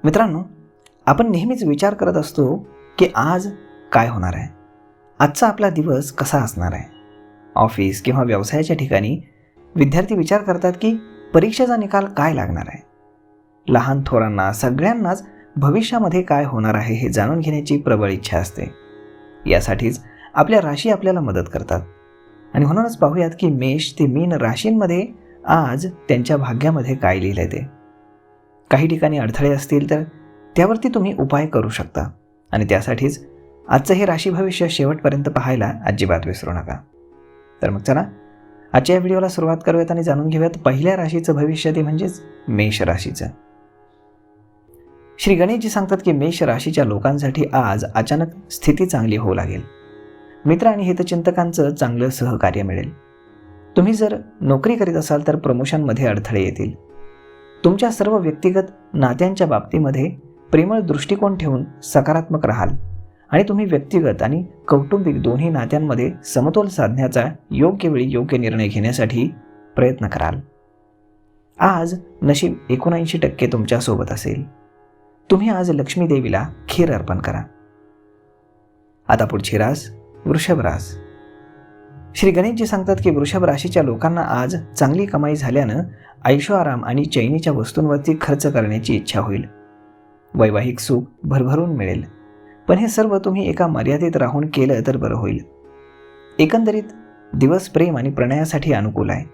मित्रांनो, आपण नेहमीच विचार करत असतो की आज काय होणार आहे, आजचा आपला दिवस कसा असणार आहे. ऑफिस किंवा व्यवसायाच्या ठिकाणी विद्यार्थी विचार करतात की परीक्षेचा निकाल काय लागणार आहे. लहान थोरांना सगळ्यांनाच भविष्यामध्ये काय होणार आहे हे जाणून घेण्याची प्रबळ इच्छा असते. यासाठीच आपल्या राशी आपल्याला मदत करतात. आणि म्हणूनच पाहूयात की मेष ते मीन राशींमध्ये आज त्यांच्या भाग्यामध्ये काय लिहिलंय ते. काही ठिकाणी अडथळे असतील तर त्यावरती तुम्ही उपाय करू शकता. आणि त्यासाठीच आजचं हे राशी भविष्य शेवटपर्यंत पाहायला अजिबात विसरू नका. तर मग चला आजच्या या व्हिडिओला सुरुवात करूयात आणि जाणून घेऊयात पहिल्या राशीचं भविष्य, ते म्हणजेच मेष राशीचं. श्री गणेशजी सांगतात की मेष राशीच्या लोकांसाठी आज अचानक स्थिती चांगली होऊ लागेल. मित्र आणि हितचिंतकांचं चांगलं सहकार्य मिळेल. तुम्ही जर नोकरी करीत असाल तर प्रमोशनमध्ये अडथळे येतील. तुमच्या सर्व व्यक्तिगत नात्यांच्या बाबतीमध्ये प्रेमळ दृष्टिकोन ठेवून सकारात्मक राहाल आणि तुम्ही व्यक्तिगत आणि कौटुंबिक दोन्ही नात्यांमध्ये समतोल साधण्याचा योग्य वेळी योग्य निर्णय घेण्यासाठी प्रयत्न कराल. आज नशीब 79% तुमच्यासोबत असेल. तुम्ही आज लक्ष्मी देवीला खीर अर्पण करा. आता पुढची रास वृषभ रास. श्री गणेशजी सांगतात की वृषभ राशीच्या लोकांना आज चांगली कमाई झाल्यानं ऐशोआराम आणि चैनीच्या वस्तूंवरती खर्च करण्याची इच्छा होईल. वैवाहिक सुख भरभरून मिळेल, पण हे सर्व तुम्ही एका मर्यादेत राहून केलं तर बरं होईल. एकंदरीत दिवस प्रेम आणि प्रणयासाठी अनुकूल आहे.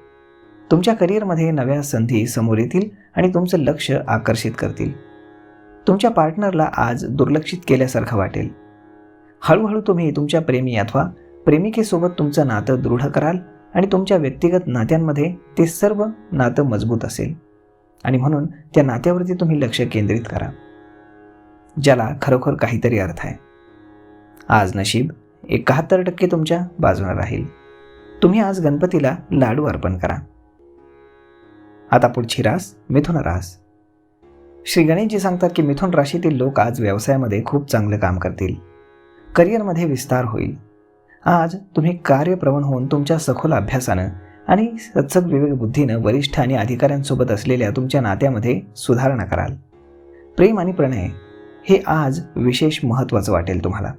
तुमच्या करिअरमध्ये नव्या संधी समोर येतील आणि तुमचं लक्ष आकर्षित करतील. तुमच्या पार्टनरला आज दुर्लक्षित केल्यासारखं वाटेल. हळूहळू तुम्ही तुमच्या प्रेमी अथवा प्रेमिकेसोबत तुमचं नातं दृढ कराल आणि तुमच्या व्यक्तिगत नात्यांमध्ये ते सर्व नातं मजबूत असेल आणि म्हणून त्या नात्यावरती तुम्ही लक्ष केंद्रित करा, ज्याला खरोखर काहीतरी अर्थ आहे. आज नशीब 71% तुमच्या बाजूने राहील. तुम्ही आज गणपतीला लाडू अर्पण करा. आता पुढची रास मिथुन रास. श्री गणेशजी सांगतात की मिथुन राशीतील लोक आज व्यवसायामध्ये खूप चांगलं काम करतील. करिअरमध्ये विस्तार होईल. आज तुम्ही कार्यप्रवण होऊन तुमच्या सखोल अभ्यासानं आणि सत्सद विवेक बुद्धीनं वरिष्ठ आणि अधिकाऱ्यांसोबत असलेल्या तुमच्या नात्यामध्ये सुधारणा कराल. प्रेम आणि प्रणय हे आज विशेष महत्त्वाचं वाटेल तुम्हाला.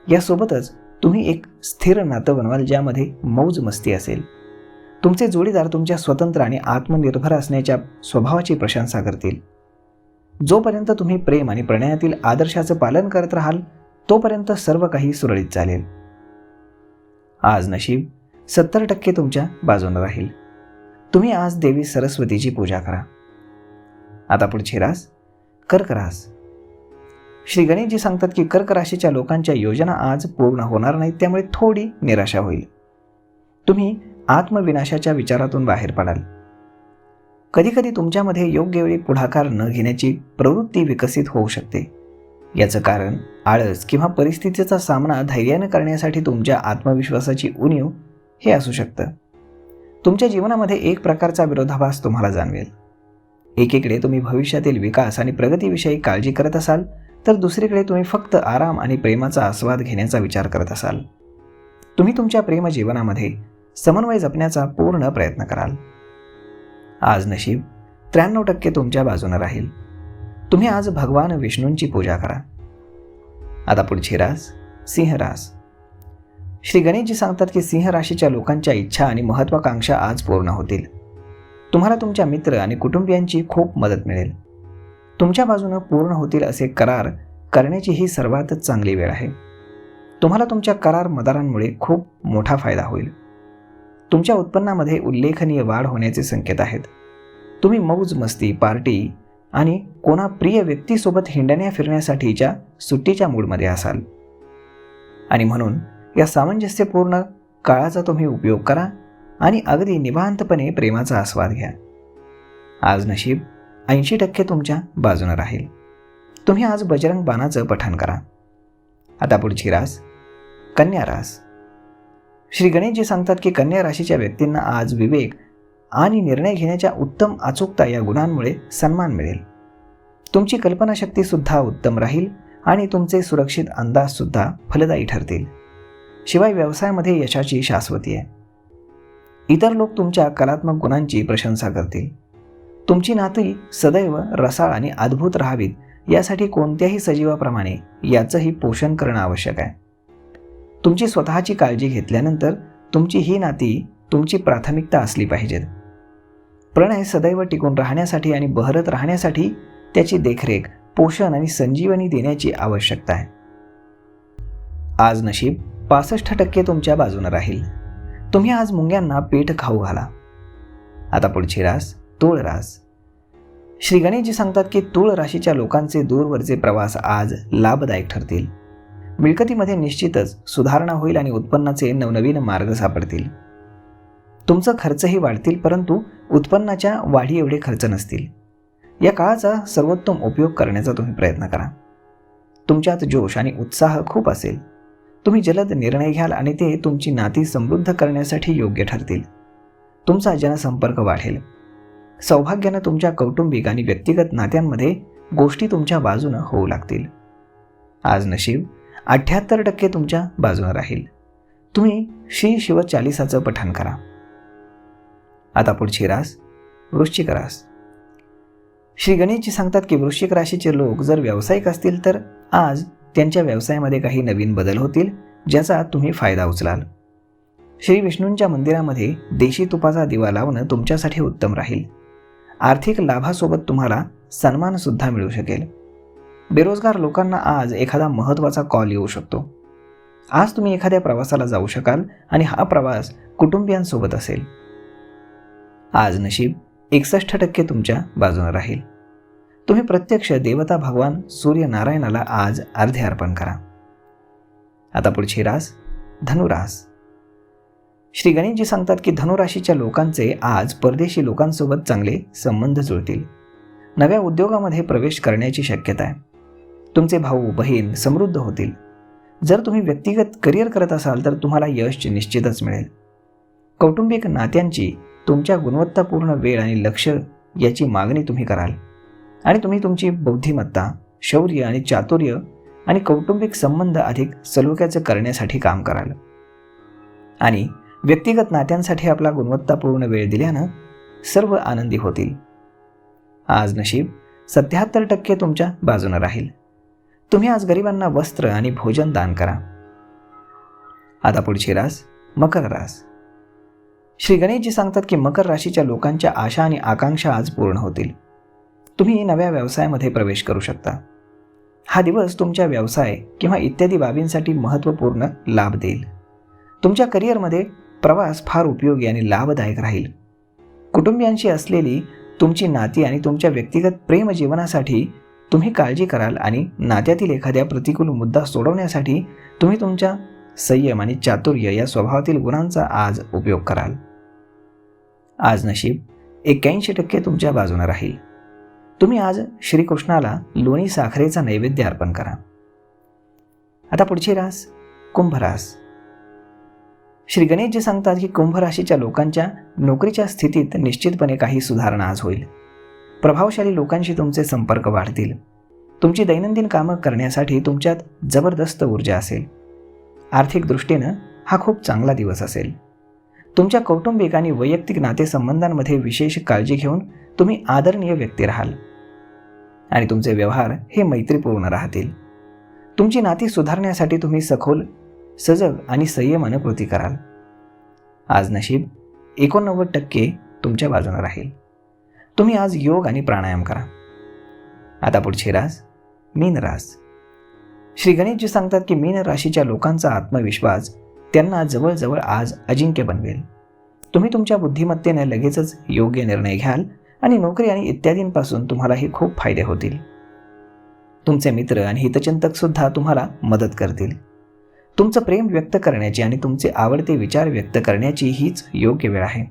यासोबतच तुम्ही एक स्थिर नातं बनवाल ज्यामध्ये मौज मस्ती असेल. तुमचे जोडीदार तुमच्या स्वतंत्र आणि आत्मनिर्भर असण्याच्या स्वभावाची प्रशंसा करतील. जोपर्यंत तुम्ही प्रेम आणि प्रणयातील आदर्शाचं पालन करत राहाल तोपर्यंत सर्व काही सुरळीत चालेल. आज नशीब 70% तुमच्या बाजूने राहील. तुम्ही आज देवी सरस्वतीची पूजा करा. आता पुढची रास कर्क रास. श्री गणेशजी सांगतात की कर्क राशीच्या लोकांच्या योजना आज पूर्ण होणार नाहीत, त्यामुळे थोडी निराशा होईल. तुम्ही आत्मविनाशाच्या विचारातून बाहेर पडाल. कधीकधी तुमच्यामध्ये योग्य वेळी पुढाकार न घेण्याची प्रवृत्ती विकसित होऊ शकते. याचं कारण आळस किंवा परिस्थितीचा सामना धैर्याने करण्यासाठी तुमच्या आत्मविश्वासाची उणीव हे असू शकतं. तुमच्या जीवनामध्ये एक प्रकारचा विरोधाभास तुम्हाला जाणवेल. एकीकडे तुम्ही भविष्यातील विकास आणि प्रगतीविषयी काळजी करत असाल तर दुसरीकडे तुम्ही फक्त आराम आणि प्रेमाचा आस्वाद घेण्याचा विचार करत असाल. तुम्ही तुमच्या प्रेमजीवनामध्ये समन्वय जपण्याचा पूर्ण प्रयत्न कराल. आज नशीब 93% तुमच्या बाजूने राहील. तुम्ही आज भगवान विष्णूंची पूजा करा. आता पुढची रास सिंह रास. श्री गणेशजी सांगतात की सिंह राशीच्या लोकांच्या इच्छा आणि महत्त्वाकांक्षा आज पूर्ण होतील. तुम्हाला तुमच्या मित्र आणि कुटुंबियांची खूप मदत मिळेल. तुमच्या बाजूने पूर्ण होतील असे करार करण्याची ही सर्वात चांगली वेळ आहे. तुम्हाला तुमच्या करार मदारांमुळे खूप मोठा फायदा होईल. तुमच्या उत्पन्नामध्ये उल्लेखनीय वाढ होण्याचे संकेत आहेत. तुम्ही मौज मस्ती, पार्टी आणि कोणा प्रिय व्यक्तीसोबत हिंडण्या फिरण्यासाठीच्या सुट्टीच्या मूडमध्ये असाल आणि म्हणून या सामंजस्यपूर्ण काळाचा तुम्ही उपयोग करा आणि अगदी निवांतपणे प्रेमाचा आस्वाद घ्या. आज नशीब 80% तुमच्या बाजूने राहील. तुम्ही आज बजरंग बाणाचं पठण करा. आता पुढची रास कन्या रास. श्री गणेशजी सांगतात की कन्या राशीच्या व्यक्तींना आज विवेक आणि निर्णय घेण्याच्या उत्तम अचूकता या गुणांमुळे सन्मान मिळेल. तुमची कल्पनाशक्ती सुद्धा उत्तम राहील आणि तुमचे सुरक्षित अंदाज सुद्धा फलदायी ठरतील. शिवाय व्यवसायामध्ये यशाची शाश्वती आहे. इतर लोक तुमच्या कलात्मक गुणांची प्रशंसा करतील. तुमची नाती सदैव रसाळ आणि अद्भुत राहावीत यासाठी कोणत्याही सजीवाप्रमाणे याचंही पोषण करणं आवश्यक आहे. तुमची स्वतःची काळजी घेतल्यानंतर तुमची ही नाती तुमची प्राथमिकता असली पाहिजेत. प्रणय सदैव टिकून राहण्यासाठी आणि बहरत राहण्यासाठी त्याची देखरेख, पोषण आणि संजीवनी देण्याची आवश्यकता आहे. आज नशीब 65% तुमच्या बाजूने राहील. तुम्ही आज मुंग्यांना पीठ खाऊ घाला. आता पुढची रास तूळ रास. श्री गणेशजी सांगतात की तूळ राशीच्या लोकांचे दूरवरचे प्रवास आज लाभदायक ठरतील. मिळकतीमध्ये निश्चितच सुधारणा होईल आणि उत्पन्नाचे नवनवीन मार्ग सापडतील. तुमचं खर्चही वाढतील, परंतु उत्पन्नाच्या वाढी एवढे खर्च नसतील. या काळाचा सर्वोत्तम उपयोग करण्याचा तुम्ही प्रयत्न करा. तुमच्यात जोश आणि उत्साह खूप असेल. तुम्ही जलद निर्णय घ्याल आणि ते तुमची नाती समृद्ध करण्यासाठी योग्य ठरतील. तुमचा जनसंपर्क वाढेल. सौभाग्यानं तुमच्या कौटुंबिक आणि व्यक्तिगत नात्यांमध्ये गोष्टी तुमच्या बाजूनं होऊ लागतील. आज नशीब 78% तुमच्या बाजूने राहील. तुम्ही श्री शिव चालीसाचं पठण करा. आता पुढची रास वृश्चिक रास. श्री गणेशजी सांगतात की वृश्चिक राशीचे लोक जर व्यावसायिक असतील तर आज त्यांच्या व्यवसायामध्ये काही नवीन बदल होतील, ज्याचा तुम्ही फायदा उचलाल. श्री विष्णूंच्या मंदिरामध्ये देशी तुपाचा दिवा लावणं तुमच्यासाठी उत्तम राहील. आर्थिक लाभासोबत तुम्हाला सन्मान सुद्धा मिळू शकेल. बेरोजगार लोकांना आज एखादा महत्त्वाचा कॉल येऊ शकतो. आज तुम्ही एखाद्या प्रवासाला जाऊ शकाल आणि हा प्रवास कुटुंबियांसोबत असेल. आज नशीब 61% तुमच्या बाजूने राहील. तुम्ही प्रत्यक्ष देवता भगवान सूर्यनारायणाला आज अर्घ्य अर्पण करा. आता पुढची रास धनुरास. श्री गणेशजी सांगतात की धनुराशीच्या लोकांचे आज परदेशी लोकांसोबत चांगले संबंध जुळतील. नव्या उद्योगामध्ये प्रवेश करण्याची शक्यता आहे. तुमचे भाऊ बहीण समृद्ध होतील. जर तुम्ही व्यक्तिगत करिअर करत असाल तर तुम्हाला यश निश्चितच मिळेल. कौटुंबिक नात्यांची तुमच्या गुणवत्तापूर्ण वेळ आणि लक्ष याची मागणी तुम्ही कराल आणि तुम्ही तुमची बुद्धिमत्ता, शौर्य आणि चातुर्य आणि कौटुंबिक संबंध अधिक सलोख्याचे करण्यासाठी काम कराल. आणि व्यक्तिगत नात्यांसाठी आपला गुणवत्तापूर्ण वेळ दिल्यानं सर्व आनंदी होतील. आज नशीब 77% तुमच्या बाजूने राहील. तुम्ही आज गरिबांना वस्त्र आणि भोजन दान करा. आता पुढची रास मकर रास. श्री गणेशजी सांगतात की मकर राशीच्या लोकांच्या आशा आणि आकांक्षा आज पूर्ण होतील. तुम्ही नव्या व्यवसायामध्ये प्रवेश करू शकता. हा दिवस तुमच्या व्यवसाय किंवा इत्यादी बाबींसाठी महत्त्वपूर्ण लाभ देईल. तुमच्या करिअरमध्ये प्रवास फार उपयोगी आणि लाभदायक राहील. कुटुंबियांशी असलेली तुमची नाती आणि तुमच्या व्यक्तिगत प्रेम जीवनासाठी तुम्ही काळजी कराल आणि नात्यातील एखाद्या प्रतिकूल मुद्दा सोडवण्यासाठी तुम्ही तुमच्या संयम आणि चातुर्य या स्वभावातील गुणांचा आज उपयोग कराल. आज नशीब 81% तुमच्या बाजूने राहील. तुम्ही आज श्रीकृष्णाला लोणी साखरेचा नैवेद्य अर्पण करा. आता पुढची रास कुंभ रास. श्री गणेशजी सांगतात की कुंभ राशीच्या लोकांच्या नोकरीच्या स्थितीत निश्चितपणे काही सुधारणा आज होईल. प्रभावशाली लोकांशी तुमचे संपर्क वाढतील. तुमची दैनंदिन कामं करण्यासाठी तुमच्यात जबरदस्त ऊर्जा असेल. आर्थिक दृष्टीनं हा खूप चांगला दिवस असेल. तुमच्या कौटुंबिक आणि वैयक्तिक नातेसंबंधांमध्ये विशेष काळजी घेऊन तुम्ही आदरणीय व्यक्ती राहाल आणि तुमचे व्यवहार हे मैत्रीपूर्ण राहतील. तुमची नाती सुधारण्यासाठी तुम्ही सखोल, सजग आणि संयमानं कृती कराल. आज नशीब 89% तुमच्या बाजूने राहील. तुम्ही आज योग आणि प्राणायाम करा. आता पुढची रास मीन रास. श्री गणेशजी सांगतात की मीन राशीच्या लोकांचा आत्मविश्वास त्यांना जवळजवळ आज अजिंक्य बनवेल. तुम्ही तुमच्या बुद्धिमत्तेने लगेचच योग्य निर्णय घ्याल आणि नोकरी आणि इत्यादींपासून तुम्हालाही खूप फायदे होतील. तुमचे मित्र आणि हितचिंतक सुद्धा तुम्हाला मदत करतील. तुमचं प्रेम व्यक्त करण्याची आणि तुमचे आवडते विचार व्यक्त करण्याची हीच योग्य वेळ आहे.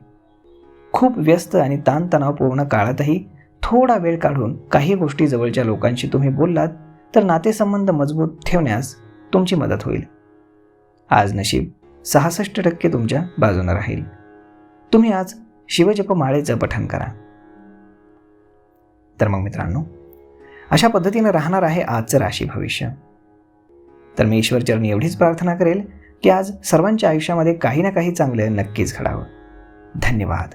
खूप व्यस्त आणि ताणतणावपूर्ण काळातही थोडा वेळ काढून काही गोष्टी जवळच्या लोकांशी तुम्ही बोललात तर नातेसंबंध मजबूत ठेवण्यास तुमची मदत होईल. आज नशीब 66% तुमच्या बाजूने राहील. तुम्ही आज शिवजपमाळेचं पठण करा. तर मग मित्रांनो, अशा पद्धतीने राहणार आहे आजचं राशी भविष्य. तर मी ईश्वरचरणी एवढीच प्रार्थना करेल की आज सर्वांच्या आयुष्यामध्ये काही ना काही चांगलं नक्कीच घडावं. धन्यवाद.